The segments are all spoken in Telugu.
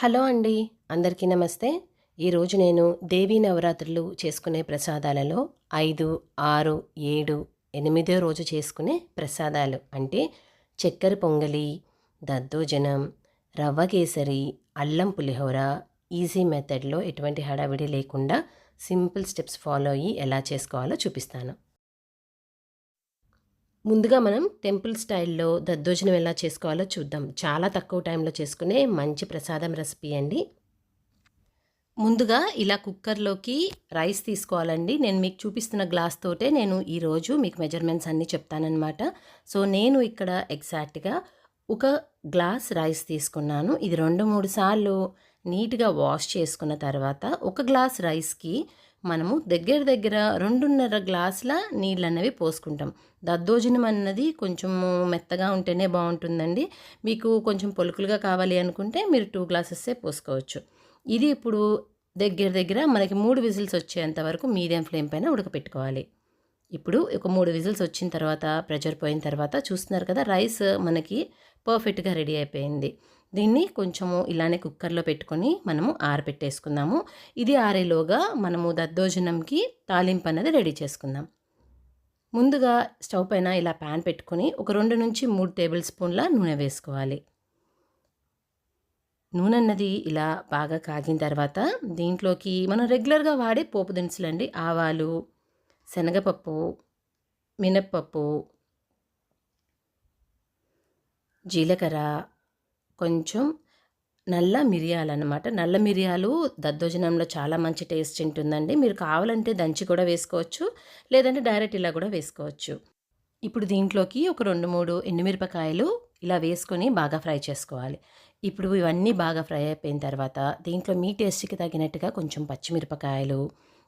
హలో అండి. అందరికీ నమస్తే. ఈరోజు నేను దేవీ నవరాత్రులు చేసుకునే ప్రసాదాలలో 5, 6, 7, 8 రోజు చేసుకునే ప్రసాదాలు అంటే చక్కెర పొంగలి, దద్దోజనం, రవ్వ కేసరి, అల్లం పులిహోర ఈజీ మెథడ్‌లో ఎటువంటి హడావిడి లేకుండా సింపుల్ స్టెప్స్ ఫాలో అయ్యి ఎలా చేసుకోవాలో చూపిస్తాను. ముందుగా మనం టెంపుల్ స్టైల్‌లో దద్దోజనం ఎలా చేసుకోవాలో చూద్దాం. చాలా తక్కువ టైంలో చేసుకునే మంచి ప్రసాదం రెసిపీ అండి. ముందుగా ఇలా కుక్కర్‌లోకి రైస్ తీసుకోవాలండి. నేను మీకు చూపిస్తున్న గ్లాస్ తోటే నేను ఈరోజు మీకు మెజర్‌మెంట్స్ అన్నీ చెప్తాననమాట. సో, నేను ఇక్కడ ఎగ్జాక్ట్‌గా ఒక గ్లాస్ రైస్ తీసుకున్నాను. ఇది 2, 3 సార్లు నీట్‌గా వాష్ చేసుకున్న తర్వాత ఒక గ్లాస్ రైస్‌కి మనము దగ్గర దగ్గర 2.5 గ్లాసుల నీళ్ళన్నవి పోసుకుంటాం. దద్దోజనం అన్నది కొంచెము మెత్తగా ఉంటేనే బావుంటుందండి. మీకు కొంచెం పొలుకులుగా కావాలి అనుకుంటే మీరు 2 గ్లాసెసే పోసుకోవచ్చు. ఇది ఇప్పుడు దగ్గర దగ్గర మనకి 3 విజిల్స్ వచ్చేంత వరకు మీడియం ఫ్లేమ్ పైన ఉడకపెట్టుకోవాలి. ఇప్పుడు ఒక 3 విజిల్స్ వచ్చిన తర్వాత ప్రెషర్ పోయిన తర్వాత చూస్తున్నారు కదా, రైస్ మనకి పర్ఫెక్ట్‌గా రెడీ అయిపోయింది. దీన్ని కొంచెము ఇలానే కుక్కర్‌లో పెట్టుకొని మనము ఆరబెట్టేసుకుందాము. ఇది ఆరేలోగా మనము దద్దోజనంకి తాలింపు అన్నది రెడీ చేసుకుందాం. ముందుగా స్టవ్ పైన ఇలా ప్యాన్ పెట్టుకొని ఒక 2-3 టేబుల్ స్పూన్ల నూనె వేసుకోవాలి. నూనె అన్నది ఇలా బాగా కాగిన తర్వాత దీంట్లోకి మనం రెగ్యులర్‌గా వాడే పోపు దినుసులండి. ఆవాలు, శనగపప్పు, మినప్పప్పు, జీలకర్ర, కొంచెం నల్ల మిరియాలన్నమాట. నల్ల మిరియాలు దద్దోజనంలో చాలా మంచి టేస్ట్ ఉంటుందండి. మీరు కావాలంటే దంచి కూడా వేసుకోవచ్చు. లేదంటే డైరెక్ట్ ఇలా కూడా వేసుకోవచ్చు. ఇప్పుడు దీంట్లోకి ఒక 2, 3 ఎండుమిరపకాయలు ఇలా వేసుకొని బాగా ఫ్రై చేసుకోవాలి. ఇప్పుడు ఇవన్నీ బాగా ఫ్రై అయిపోయిన తర్వాత దీంట్లో మీ టేస్ట్‌కి తగినట్టుగా కొంచెం పచ్చిమిరపకాయలు,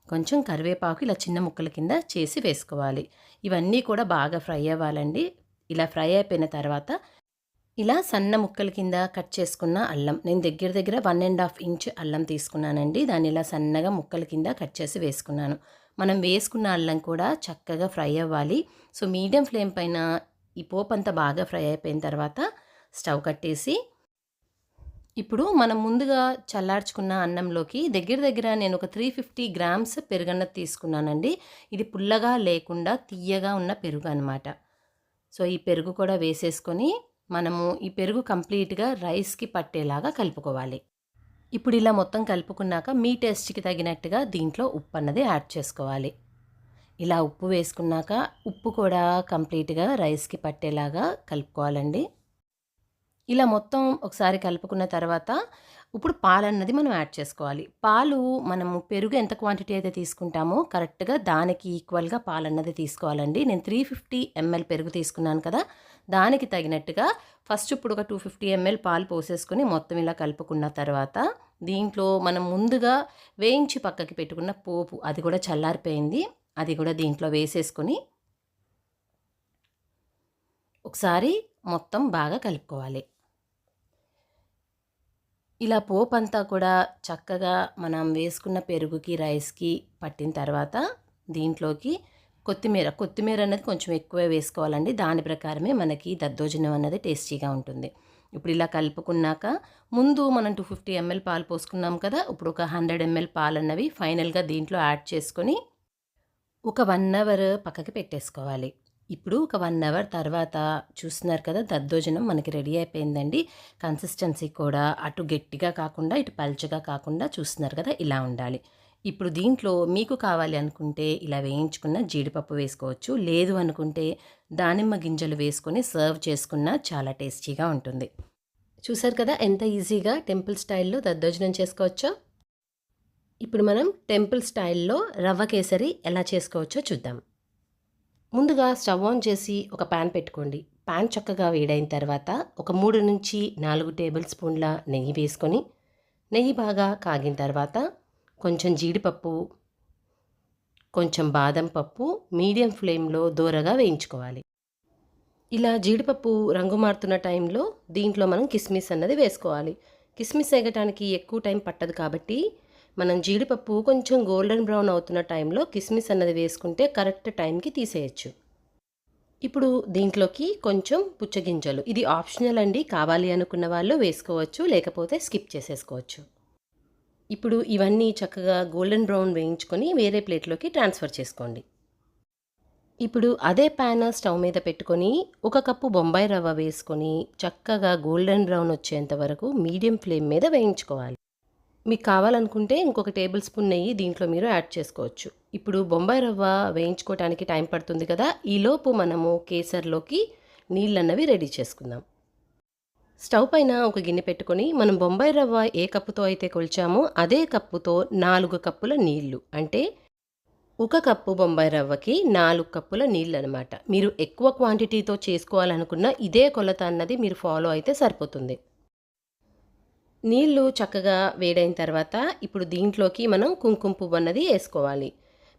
కొంచెం కరివేపాకు ఇలా చిన్న ముక్కల కింద చేసి వేసుకోవాలి. ఇవన్నీ కూడా బాగా ఫ్రై అవ్వాలండి. ఇలా ఫ్రై అయిపోయిన తర్వాత ఇలా సన్న ముక్కల కింద కట్ చేసుకున్న అల్లం, నేను దగ్గర దగ్గర 1½ ఇంచ్ అల్లం తీసుకున్నానండి. దాన్ని ఇలా సన్నగా ముక్కల కింద కట్ చేసి వేసుకున్నాను. మనం వేసుకున్న అల్లం కూడా చక్కగా ఫ్రై అవ్వాలి. సో, మీడియం ఫ్లేమ్ పైన ఈ పోపంతా బాగా ఫ్రై అయిపోయిన తర్వాత స్టవ్ కట్టేసి ఇప్పుడు మనం ముందుగా చల్లార్చుకున్న అన్నంలోకి దగ్గర దగ్గర నేను ఒక 350 గ్రామ్స్ పెరుగన్నది తీసుకున్నానండి. ఇది పుల్లగా లేకుండా తియ్యగా ఉన్న పెరుగు అనమాట. సో, ఈ పెరుగు కూడా వేసేసుకొని మనము ఈ పెరుగు కంప్లీట్‌గా రైస్‌కి పట్టేలాగా కలుపుకోవాలి. ఇప్పుడు ఇలా మొత్తం కలుపుకున్నాక మీ టేస్ట్‌కి తగినట్టుగా దీంట్లో ఉప్పు అన్నది యాడ్ చేసుకోవాలి. ఇలా ఉప్పు వేసుకున్నాక ఉప్పు కూడా కంప్లీట్‌గా రైస్‌కి పట్టేలాగా కలుపుకోవాలండి. ఇలా మొత్తం ఒకసారి కలుపుకున్న తర్వాత ఇప్పుడు పాలన్నది మనం యాడ్ చేసుకోవాలి. పాలు మనము పెరుగు ఎంత క్వాంటిటీ అయితే తీసుకుంటామో కరెక్ట్‌గా దానికి ఈక్వల్‌గా పాలన్నది తీసుకోవాలండి. నేను 350 ఎంఎల్ పెరుగు తీసుకున్నాను కదా, దానికి తగినట్టుగా ఫస్ట్ ఇప్పుడు ఒక 250 ఎంఎల్ పాలు పోసేసుకొని మొత్తం ఇలా కలుపుకున్న తర్వాత దీంట్లో మనం ముందుగా వేయించి పక్కకి పెట్టుకున్న పోపు అది కూడా చల్లారిపోయింది. అది కూడా దీంట్లో వేసేసుకొని ఒకసారి మొత్తం బాగా కలుపుకోవాలి. ఇలా పోపంతా కూడా చక్కగా మనం వేసుకున్న పెరుగుకి, రైస్‌కి పట్టిన తర్వాత దీంట్లోకి కొత్తిమీర అనేది కొంచెం ఎక్కువే వేసుకోవాలండి. దాని ప్రకారమే మనకి దద్దోజనం అన్నది టేస్టీగా ఉంటుంది. ఇప్పుడు ఇలా కలుపుకున్నాక ముందు మనం 250 ఎంఎల్ పాలు పోసుకున్నాం కదా, ఇప్పుడు ఒక 100 ఎంఎల్ పాలన్నవి ఫైనల్‌గా దీంట్లో యాడ్ చేసుకొని ఒక 1 అవర్ పక్కకి పెట్టేసుకోవాలి. ఇప్పుడు ఒక 1 అవర్ తర్వాత చూస్తున్నారు కదా, దద్దోజనం మనకి రెడీ అయిపోయిందండి. కన్సిస్టెన్సీ కూడా అటు గట్టిగా కాకుండా ఇటు పల్చగా కాకుండా చూస్తున్నారు కదా, ఇలా ఉండాలి. ఇప్పుడు దీంట్లో మీకు కావాలి అనుకుంటే ఇలా వేయించుకున్న జీడిపప్పు వేసుకోవచ్చు. లేదు అనుకుంటే దానిమ్మ గింజలు వేసుకొని సర్వ్ చేసుకున్న చాలా టేస్టీగా ఉంటుంది. చూసారు కదా ఎంత ఈజీగా టెంపుల్ స్టైల్‌లో దద్దోజనం చేసుకోవచ్చో. ఇప్పుడు మనం టెంపుల్ స్టైల్‌లో రవ్వ కేసరి ఎలా చేసుకోవచ్చో చూద్దాం. ముందుగా స్టవ్ ఆన్ చేసి ఒక ప్యాన్ పెట్టుకోండి. ప్యాన్ చక్కగా వేడైన తర్వాత ఒక 3-4 టేబుల్ స్పూన్ల నెయ్యి వేసుకొని నెయ్యి బాగా కాగిన తర్వాత కొంచెం జీడిపప్పు, కొంచెం బాదం పప్పు మీడియం ఫ్లేమ్‌లో దోరగా వేయించుకోవాలి. ఇలా జీడిపప్పు రంగు మారుతున్న టైంలో దీంట్లో మనం కిస్మిస్ అన్నది వేసుకోవాలి. కిస్మిస్ ఎగటానికి ఎక్కువ టైం పట్టదు కాబట్టి మనం జీడిపప్పు కొంచెం గోల్డెన్ బ్రౌన్ అవుతున్న టైంలో కిస్మిస్ అన్నది వేసుకుంటే కరెక్ట్ టైంకి తీసేయచ్చు. ఇప్పుడు దీంట్లోకి కొంచెం పుచ్చగింజలు, ఇది ఆప్షనల్ అండి. కావాలి అనుకున్న వాళ్ళు వేసుకోవచ్చు, లేకపోతే స్కిప్ చేసేసుకోవచ్చు. ఇప్పుడు ఇవన్నీ చక్కగా గోల్డెన్ బ్రౌన్ వేయించుకొని వేరే ప్లేట్లోకి ట్రాన్స్ఫర్ చేసుకోండి. ఇప్పుడు అదే ప్యాన్ స్టవ్ మీద పెట్టుకొని 1 కప్పు బొంబాయి రవ్వ వేసుకొని చక్కగా గోల్డెన్ బ్రౌన్ వచ్చేంత వరకు మీడియం ఫ్లేమ్ మీద వేయించుకోవాలి. మీకు కావాలనుకుంటే ఇంకొక టేబుల్ స్పూన్ నెయ్యి దీంట్లో మీరు యాడ్ చేసుకోవచ్చు. ఇప్పుడు బొంబాయి రవ్వ వేయించుకోవటానికి టైం పడుతుంది కదా, ఈలోపు మనము కేసర్లోకి నీళ్ళన్నవి రెడీ చేసుకుందాం. స్టవ్ పైన ఒక గిన్నె పెట్టుకొని మనం బొంబాయి రవ్వ ఏ కప్పుతో అయితే కొలిచామో అదే కప్పుతో 4 కప్పుల నీళ్లు, అంటే 1 కప్పు బొంబాయి రవ్వకి 4 కప్పుల నీళ్ళు అనమాట. మీరు ఎక్కువ క్వాంటిటీతో చేసుకోవాలనుకున్న ఇదే కొలత అన్నది మీరు ఫాలో అయితే సరిపోతుంది. నీళ్ళు చక్కగా వేడైన తర్వాత ఇప్పుడు దీంట్లోకి మనం కుంకుమ పువ్వు అన్నది వేసుకోవాలి.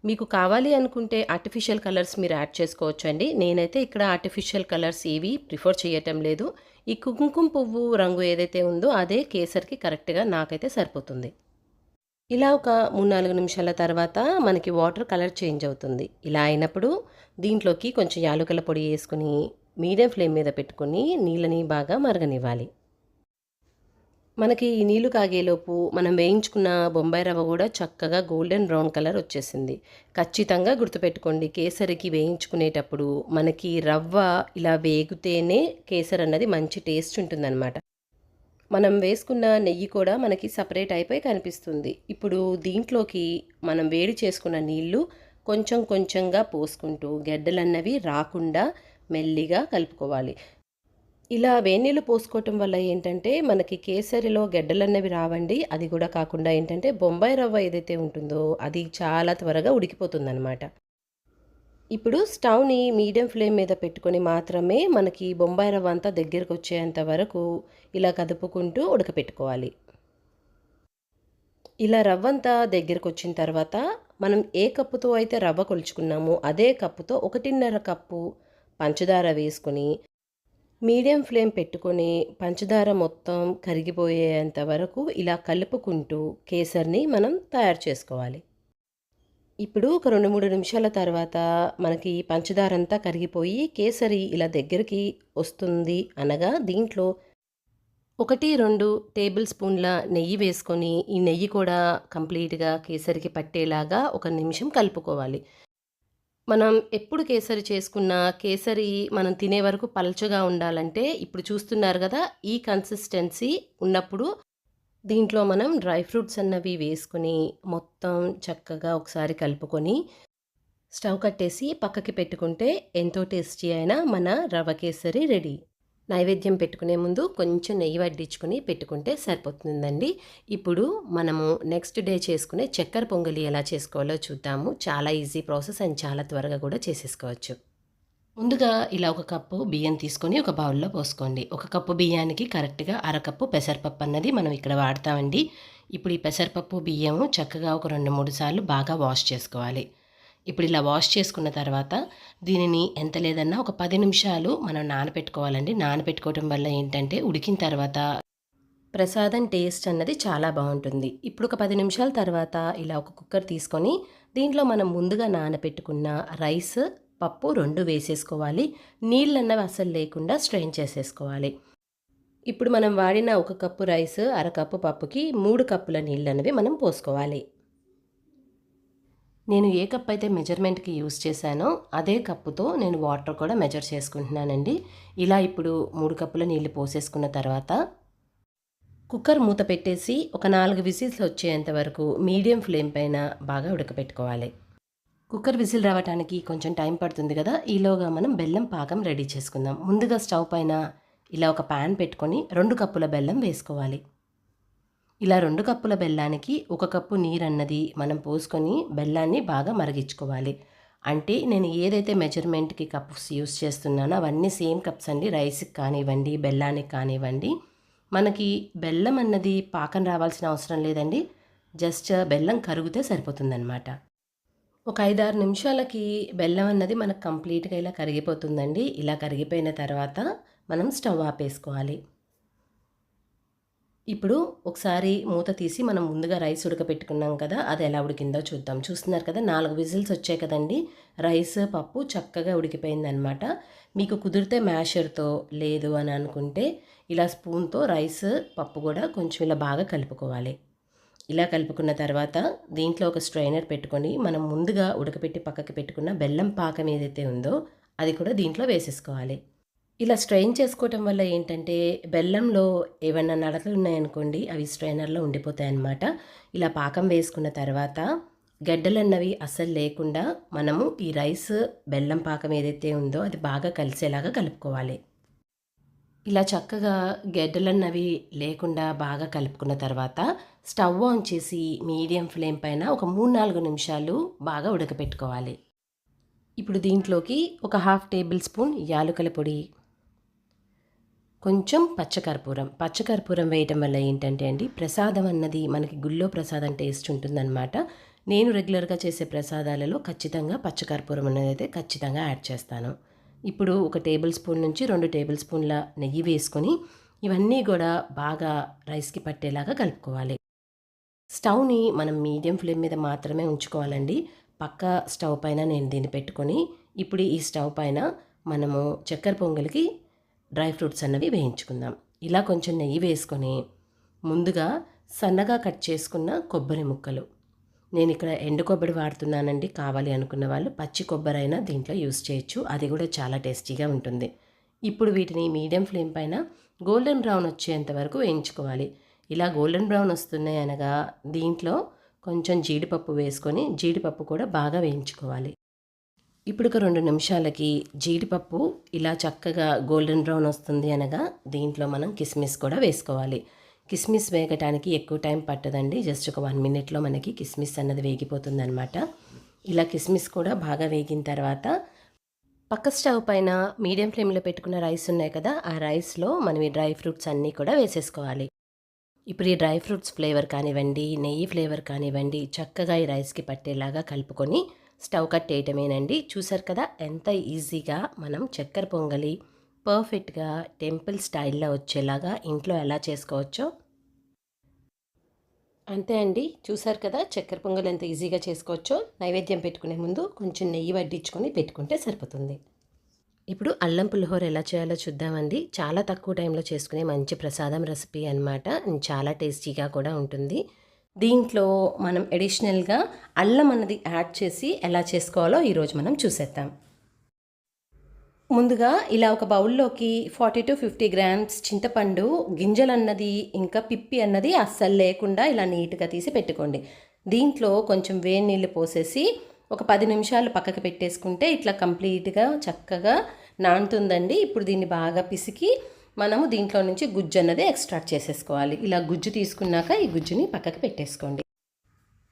మీకు కావాలి అనుకుంటే ఆర్టిఫిషియల్ కలర్స్ మీరు యాడ్ చేసుకోవచ్చండి. నేనైతే ఇక్కడ ఆర్టిఫిషియల్ కలర్స్ ఏవి ప్రిఫర్ చేయటం లేదు. ఈ కుంకుమ పువ్వు రంగు ఏదైతే ఉందో అదే కేసరికి కరెక్ట్గా నాకైతే సరిపోతుంది. ఇలా ఒక 3-4 నిమిషాల తర్వాత మనకి వాటర్ కలర్ చేంజ్ అవుతుంది. ఇలా అయినప్పుడు దీంట్లోకి కొంచెం యాలకుల పొడి వేసుకుని మీడియం ఫ్లేమ్ మీద పెట్టుకొని నీళ్ళని బాగా మరగనివ్వాలి. మనకి ఈ నీళ్లు కాగేలోపు మనం వేయించుకున్న బొంబాయి రవ్వ కూడా చక్కగా గోల్డెన్ బ్రౌన్ కలర్ వచ్చేసింది. ఖచ్చితంగా గుర్తుపెట్టుకోండి, కేసరికి వేయించుకునేటప్పుడు మనకి రవ్వ ఇలా వేగితేనే కేసరి అన్నది మంచి టేస్ట్ ఉంటుందన్నమాట. మనం వేసుకున్న నెయ్యి కూడా మనకి సపరేట్ అయిపోయి కనిపిస్తుంది. ఇప్పుడు దీంట్లోకి మనం వేడి చేసుకున్న నీళ్లు కొంచెం కొంచెంగా పోసుకుంటూ గెడ్డలన్నవి రాకుండా మెల్లిగా కలుపుకోవాలి. ఇలా వేడినీళ్ళు పోసుకోవటం వల్ల ఏంటంటే మనకి కేసరిలో గెడ్డలన్నవి రావండి. అది కూడా కాకుండా ఏంటంటే బొంబాయి రవ్వ ఏదైతే ఉంటుందో అది చాలా త్వరగా ఉడికిపోతుందనమాట. ఇప్పుడు స్టవ్ని మీడియం ఫ్లేమ్ మీద పెట్టుకొని మాత్రమే మనకి బొంబాయి రవ్వ అంతా దగ్గరకు వచ్చేంత వరకు ఇలా కదుపుకుంటూ ఉడకపెట్టుకోవాలి. ఇలా రవ్వ అంతా దగ్గరకు వచ్చిన తర్వాత మనం ఏ కప్పుతో అయితే రవ్వ కొలుచుకున్నామో అదే కప్పుతో 1.5 కప్పు పంచదార వేసుకొని మీడియం ఫ్లేమ్ పెట్టుకొని పంచదార మొత్తం కరిగిపోయేంత వరకు ఇలా కలుపుకుంటూ కేసరిని మనం తయారు చేసుకోవాలి. ఇప్పుడు ఒక 2-3 నిమిషాల తర్వాత మనకి పంచదార అంతా కరిగిపోయి కేసరి ఇలా దగ్గరికి వస్తుంది అనగా దీంట్లో 1-2 టేబుల్ స్పూన్ల నెయ్యి వేసుకొని ఈ నెయ్యి కూడా కంప్లీట్గా కేసరికి పట్టేలాగా 1 నిమిషం కలుపుకోవాలి. మనం ఎప్పుడు కేసరి చేసుకున్నా కేసరి మనం తినే వరకు పల్చగా ఉండాలంటే ఇప్పుడు చూస్తున్నారు కదా, ఈ కన్సిస్టెన్సీ ఉన్నప్పుడు దీంట్లో మనం డ్రై ఫ్రూట్స్ అన్నవి వేసుకుని మొత్తం చక్కగా ఒకసారి కలుపుకొని స్టవ్ కట్టేసి పక్కకి పెట్టుకుంటే ఎంతో టేస్టీ అయిన మన రవ్వ కేసరి రెడీ. నైవేద్యం పెట్టుకునే ముందు కొంచెం నెయ్యి వడ్డించుకుని పెట్టుకుంటే సరిపోతుందండి. ఇప్పుడు మనము నెక్స్ట్ డే చేసుకునే చక్కెర పొంగలి ఎలా చేసుకోవాలో చూద్దాము. చాలా ఈజీ ప్రాసెస్ అండ్ చాలా త్వరగా కూడా చేసేసుకోవచ్చు. ముందుగా ఇలా 1 కప్పు బియ్యం తీసుకొని ఒక బౌల్లో పోసుకోండి. 1 కప్పు బియ్యానికి కరెక్ట్గా 1/2 కప్పు పెసరపప్పు అన్నది మనం ఇక్కడ వాడతామండి. ఇప్పుడు ఈ పెసరపప్పు బియ్యము చక్కగా ఒక 2-3 సార్లు బాగా వాష్ చేసుకోవాలి. ఇప్పుడు ఇలా వాష్ చేసుకున్న తర్వాత దీనిని ఎంత లేదన్నా ఒక 10 నిమిషాలు మనం నానబెట్టుకోవాలండి. నానబెట్టుకోవడం వల్ల ఏంటంటే ఉడికిన తర్వాత ప్రసాదం టేస్ట్ అన్నది చాలా బాగుంటుంది. ఇప్పుడు ఒక 10 నిమిషాల తర్వాత ఇలా ఒక కుక్కర్ తీసుకొని దీంట్లో మనం ముందుగా నానబెట్టుకున్న రైస్, పప్పు 2 వేసేసుకోవాలి. నీళ్ళన్నవి అసలు లేకుండా స్ట్రెయిన్ చేసేసుకోవాలి. ఇప్పుడు మనం వాడిన 1 కప్పు రైస్, 1/2 కప్పు పప్పుకి 3 కప్పుల నీళ్ళన్నవి మనం పోసుకోవాలి. నేను ఏ కప్ అయితే మెజర్మెంట్కి యూస్ చేశానో అదే కప్పుతో నేను వాటర్ కూడా మెజర్ చేసుకుంటున్నానండి. ఇలా ఇప్పుడు 3 కప్పుల నీళ్లు పోసేసుకున్న తర్వాత కుక్కర్ మూత పెట్టేసి ఒక 4 విజిల్స్ వచ్చేంత వరకు మీడియం ఫ్లేమ్ పైన బాగా ఉడకపెట్టుకోవాలి. కుక్కర్ విజిల్ రావడానికి కొంచెం టైం పడుతుంది కదా, ఈలోగా మనం బెల్లం పాకం రెడీ చేసుకుందాం. ముందుగా స్టవ్ పైన ఇలా ఒక ప్యాన్ పెట్టుకొని 2 కప్పుల బెల్లం వేసుకోవాలి. ఇలా 2 కప్పుల బెల్లానికి 1 కప్పు నీరన్నది మనం పోసుకొని బెల్లాన్ని బాగా మరిగించుకోవాలి. అంటే నేను ఏదైతే మెజర్మెంట్కి కప్స్ యూస్ చేస్తున్నానో అవన్నీ సేమ్ కప్స్ అండి. రైస్కి కానివ్వండి, బెల్లానికి కానివ్వండి. మనకి బెల్లం అన్నది పాకం రావాల్సిన అవసరం లేదండి. జస్ట్ బెల్లం కరిగితే సరిపోతుందన్నమాట. ఒక 5-6 నిమిషాలకి బెల్లం అన్నది మనకు కంప్లీట్గా ఇలా కరిగిపోతుందండి. ఇలా కరిగిపోయిన తర్వాత మనం స్టవ్ ఆపేసుకోవాలి. ఇప్పుడు ఒకసారి మూత తీసి మనం ముందుగా రైస్ ఉడకపెట్టుకున్నాం కదా, అది ఎలా ఉడికిందో చూద్దాం. చూస్తున్నారు కదా 4 విజిల్స్ వచ్చాయి కదండీ! రైస్, పప్పు చక్కగా ఉడికిపోయిందనమాట. మీకు కుదిరితే మ్యాషర్‌తో లేదు అని అనుకుంటే ఇలా స్పూన్‌తో రైస్, పప్పు కూడా కొంచెం ఇలా బాగా కలుపుకోవాలి. ఇలా కలుపుకున్న తర్వాత దీంట్లో ఒక స్ట్రైనర్ పెట్టుకొని మనం ముందుగా ఉడకపెట్టి పక్కకి పెట్టుకున్న బెల్లం పాకం ఏదైతే ఉందో అది కూడా దీంట్లో వేసేసుకోవాలి. ఇలా స్ట్రెయిన్ చేసుకోవటం వల్ల ఏంటంటే బెల్లంలో ఏవన్నా నడకలు ఉన్నాయనుకోండి అవి స్ట్రైనర్లో ఉండిపోతాయన్నమాట. ఇలా పాకం వేసుకున్న తర్వాత గడ్డలన్నవి అస్సలు లేకుండా మనము ఈ రైస్, బెల్లం పాకం ఏదైతే ఉందో అది బాగా కలిసేలాగా కలుపుకోవాలి. ఇలా చక్కగా గెడ్డలన్నవి లేకుండా బాగా కలుపుకున్న తర్వాత స్టవ్ ఆన్ చేసి మీడియం ఫ్లేమ్ పైన ఒక 3-4 నిమిషాలు బాగా ఉడకపెట్టుకోవాలి. ఇప్పుడు దీంట్లోకి ఒక హాఫ్ టేబుల్ స్పూన్ యాలకుల పొడి, కొంచెం పచ్చకర్పూరం వేయటం వల్ల ఏంటంటే అండి ప్రసాదం అన్నది మనకి గుళ్ళో ప్రసాదం టేస్ట్ ఉంటుందన్నమాట. నేను రెగ్యులర్గా చేసే ప్రసాదాలలో ఖచ్చితంగా పచ్చకర్పూరం అనేది అయితే ఖచ్చితంగా యాడ్ చేస్తాను. ఇప్పుడు ఒక టేబుల్ స్పూన్ నుంచి 2 టేబుల్ స్పూన్ల నెయ్యి వేసుకొని ఇవన్నీ కూడా బాగా రైస్కి పట్టేలాగా కలుపుకోవాలి. స్టవ్ని మనం మీడియం ఫ్లేమ్ మీద మాత్రమే ఉంచుకోవాలండి. పక్క స్టవ్ పైన నేను దీన్ని పెట్టుకొని ఇప్పుడు ఈ స్టవ్ పైన మనము చక్కెర పొంగలికి డ్రై ఫ్రూట్స్ అన్నవి వేయించుకుందాం. ఇలా కొంచెం నెయ్యి వేసుకొని ముందుగా సన్నగా కట్ చేసుకున్న కొబ్బరి ముక్కలు, నేను ఇక్కడ ఎండు కొబ్బరి వాడుతున్నానండి. కావాలి అనుకున్న వాళ్ళు పచ్చి కొబ్బరి అయినా దీంట్లో యూస్ చేయొచ్చు, అది కూడా చాలా టేస్టీగా ఉంటుంది. ఇప్పుడు వీటిని మీడియం ఫ్లేమ్ పైన గోల్డెన్ బ్రౌన్ వచ్చేంత వరకు వేయించుకోవాలి. ఇలా గోల్డెన్ బ్రౌన్ వస్తున్నాయి అనగా దీంట్లో కొంచెం జీడిపప్పు వేసుకొని జీడిపప్పు కూడా బాగా వేయించుకోవాలి. ఇప్పుడు ఒక 2 నిమిషాలకి జీడిపప్పు ఇలా చక్కగా గోల్డెన్ బ్రౌన్ వస్తుంది అనగా దీంట్లో మనం కిస్మిస్ కూడా వేసుకోవాలి. కిస్మిస్ వేగటానికి ఎక్కువ టైం పట్టదండి. జస్ట్ ఒక 1 మినిట్లో మనకి కిస్మిస్ అన్నది వేగిపోతుందనమాట. ఇలా కిస్మిస్ కూడా బాగా వేగిన తర్వాత పక్క స్టవ్ పైన మీడియం ఫ్లేమ్లో పెట్టుకున్న రైస్ ఉన్నాయి కదా, ఆ రైస్లో మనం ఈ డ్రై ఫ్రూట్స్ అన్నీ కూడా వేసేసుకోవాలి. ఇప్పుడు ఈ డ్రై ఫ్రూట్స్ ఫ్లేవర్ కానివ్వండి, నెయ్యి ఫ్లేవర్ కానివ్వండి చక్కగా ఈ రైస్కి పట్టేలాగా కలుపుకొని స్టవ్ కట్టేయటమేనండి. చూసారు కదా ఎంత ఈజీగా మనం చక్కెర పొంగలి పర్ఫెక్ట్గా టెంపుల్ స్టైల్లో వచ్చేలాగా ఇంట్లో ఎలా చేసుకోవచ్చో. అంతే అండి, చూసారు కదా చక్కెర పొంగల్ ఎంత ఈజీగా చేసుకోవచ్చో. నైవేద్యం పెట్టుకునే ముందు కొంచెం నెయ్యి వడ్డించుకొని పెట్టుకుంటే సరిపోతుంది. ఇప్పుడు అల్లం పులిహోర ఎలా చేయాలో చూద్దామండి. చాలా తక్కువ టైంలో చేసుకునే మంచి ప్రసాదం రెసిపీ అనమాట. చాలా టేస్టీగా కూడా ఉంటుంది. దీంట్లో మనం అడిషనల్గా అల్లం అన్నది యాడ్ చేసి ఎలా చేసుకోవాలో ఈరోజు మనం చూసేద్దాం. ముందుగా ఇలా ఒక బౌల్లోకి 40-50 గ్రామ్స్ చింతపండు గింజలన్నది ఇంకా పిప్పి అన్నది అస్సలు లేకుండా ఇలా నీట్గా తీసి పెట్టుకోండి. దీంట్లో కొంచెం వేడి నీళ్ళు పోసేసి ఒక 10 నిమిషాలు పక్కకి పెట్టేసుకుంటే ఇట్లా కంప్లీట్గా చక్కగా నానుతుందండి. ఇప్పుడు దీన్ని బాగా పిసికి మనము దీంట్లో నుంచి గుజ్జు అన్నది ఎక్స్ట్రాక్ట్ చేసేసుకోవాలి. ఇలా గుజ్జు తీసుకున్నాక ఈ గుజ్జుని పక్కకి పెట్టేసుకోండి.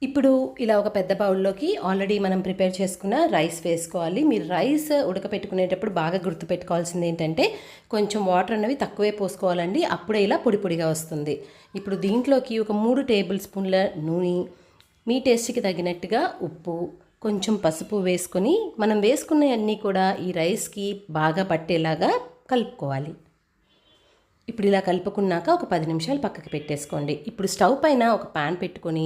ఇప్పుడు ఇలా ఒక పెద్ద బౌల్లోకి ఆల్రెడీ మనం ప్రిపేర్ చేసుకున్న రైస్ వేసుకోవాలి. మీరు రైస్ ఉడకపెట్టుకునేటప్పుడు బాగా గుర్తుపెట్టుకోవాల్సింది ఏంటంటే కొంచెం వాటర్ అన్నవి తక్కువే పోసుకోవాలండి, అప్పుడే ఇలా పొడి పొడిగా వస్తుంది. ఇప్పుడు దీంట్లోకి ఒక 3 టేబుల్ స్పూన్ల నూనె, మీ టేస్ట్కి తగినట్టుగా ఉప్పు, కొంచెం పసుపు వేసుకొని మనం వేసుకున్నవన్నీ కూడా ఈ రైస్కి బాగా పట్టేలాగా కలుపుకోవాలి. ఇప్పుడు ఇలా కలుపుకున్నాక ఒక 10 నిమిషాలు పక్కకి పెట్టేసుకోండి. ఇప్పుడు స్టవ్ పైన ఒక పాన్ పెట్టుకొని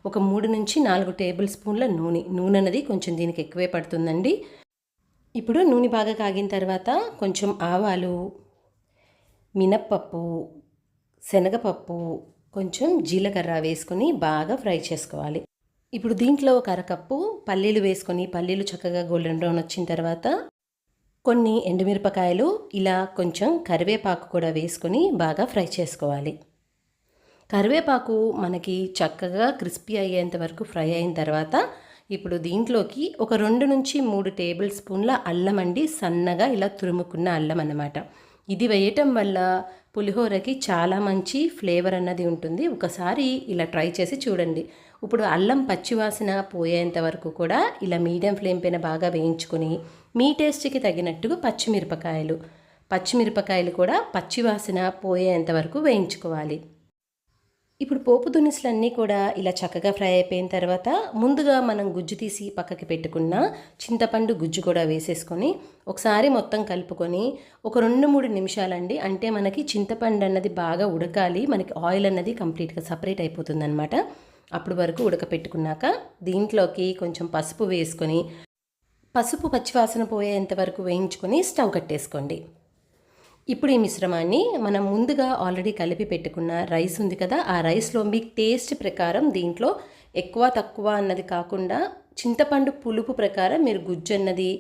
ఒక 3-4 టేబుల్ స్పూన్ల నూనె అన్నది కొంచెం దీనికి ఎక్కువే పడుతుందండి. ఇప్పుడు నూనె బాగా కాగిన తర్వాత కొంచెం ఆవాలు, మినప్పప్పు, శనగపప్పు, కొంచెం జీలకర్ర వేసుకొని బాగా ఫ్రై చేసుకోవాలి. ఇప్పుడు దీంట్లో ఒక అరకప్పు పల్లీలు వేసుకొని పల్లీలు చక్కగా గోల్డెన్ బ్రౌన్ వచ్చిన తర్వాత కొన్ని ఎండుమిరపకాయలు, ఇలా కొంచెం కరివేపాకు కూడా వేసుకొని బాగా ఫ్రై చేసుకోవాలి. కరివేపాకు మనకి చక్కగా క్రిస్పీ అయ్యేంత వరకు ఫ్రై అయిన తర్వాత ఇప్పుడు దీంట్లోకి ఒక 2-3 టేబుల్ స్పూన్ల అల్లం అండి, సన్నగా ఇలా తురుముకున్న అల్లం అన్నమాట. ఇది వేయటం వల్ల పులిహోరకి చాలా మంచి ఫ్లేవర్ అన్నది ఉంటుంది. ఒకసారి ఇలా ట్రై చేసి చూడండి. ఇప్పుడు అల్లం పచ్చివాసన పోయేంత వరకు కూడా ఇలా మీడియం ఫ్లేమ్ పైన బాగా వేయించుకొని మీ టేస్ట్కి తగినట్టుగా పచ్చిమిరపకాయలు కూడా పచ్చివాసన పోయేంత వరకు వేయించుకోవాలి. ఇప్పుడు పోపు దినుసులన్నీ కూడా ఇలా చక్కగా ఫ్రై అయిపోయిన తర్వాత ముందుగా మనం గుజ్జు తీసి పక్కకి పెట్టుకున్న చింతపండు గుజ్జు కూడా వేసేసుకొని ఒకసారి మొత్తం కలుపుకొని ఒక 2-3 నిమిషాలండి, అంటే మనకి చింతపండు అన్నది బాగా ఉడకాలి, మనకి ఆయిల్ అన్నది కంప్లీట్గా సపరేట్ అయిపోతుందన్నమాట. అప్పుడు వరకు ఉడకపెట్టుకున్నాక దీంట్లోకి కొంచెం పసుపు వేసుకొని పసుపు పచ్చివాసన పోయేంత వరకు వేయించుకొని స్టవ్ కట్టేసుకోండి. ఇప్పుడు ఈ మిశ్రమాన్ని మనం ముందుగా ఆల్రెడీ కలిపి పెట్టుకున్న రైస్ ఉంది కదా, ఆ రైస్లో మీకు టేస్ట్ ప్రకారం దీంట్లో ఎక్కువ తక్కువ అన్నది కాకుండా చింతపండు పులుపు ప్రకారం మీరు గుజ్జు అన్నది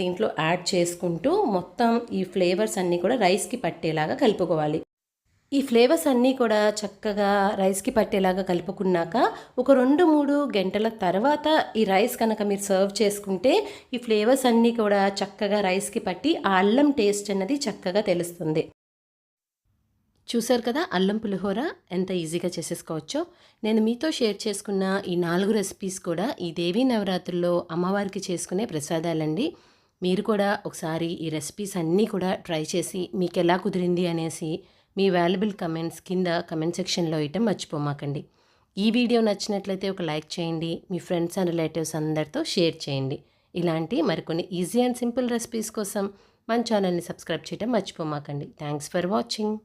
దీంట్లో యాడ్ చేసుకుంటూ మొత్తం ఈ ఫ్లేవర్స్ అన్నీ కూడా రైస్కి పట్టేలాగా కలుపుకోవాలి. ఈ ఫ్లేవర్స్ అన్నీ కూడా చక్కగా రైస్కి పట్టేలాగా కలుపుకున్నాక ఒక 2-3 గంటల తర్వాత ఈ రైస్ కనుక మీరు సర్వ్ చేసుకుంటే ఈ ఫ్లేవర్స్ అన్నీ కూడా చక్కగా రైస్కి పట్టి ఆ అల్లం టేస్ట్ అన్నది చక్కగా తెలుస్తుంది. చూసారు కదా అల్లం పులిహోర ఎంత ఈజీగా చేసేసుకోవచ్చో. నేను మీతో షేర్ చేసుకున్న ఈ 4 రెసిపీస్ కూడా ఈ దేవీ నవరాత్రుల్లో అమ్మవారికి చేసుకునే ప్రసాదాలండి. మీరు కూడా ఒకసారి ఈ రెసిపీస్ అన్నీ కూడా ట్రై చేసి మీకు ఎలా కుదిరింది అనేసి మీ వాల్యుబుల్ కమెంట్స్ కింద కమెంట్ సెక్షన్లో ఇవ్వటం మర్చిపోమాకండి. ఈ వీడియో నచ్చినట్లయితే ఒక లైక్ చేయండి, మీ ఫ్రెండ్స్ అండ్ రిలేటివ్స్ అందరితో షేర్ చేయండి. ఇలాంటి మరికొన్ని ఈజీ అండ్ సింపుల్ రెసిపీస్ కోసం మన ఛానల్ని సబ్స్క్రైబ్ చేయడం మర్చిపోమాకండి. Thanks for watching.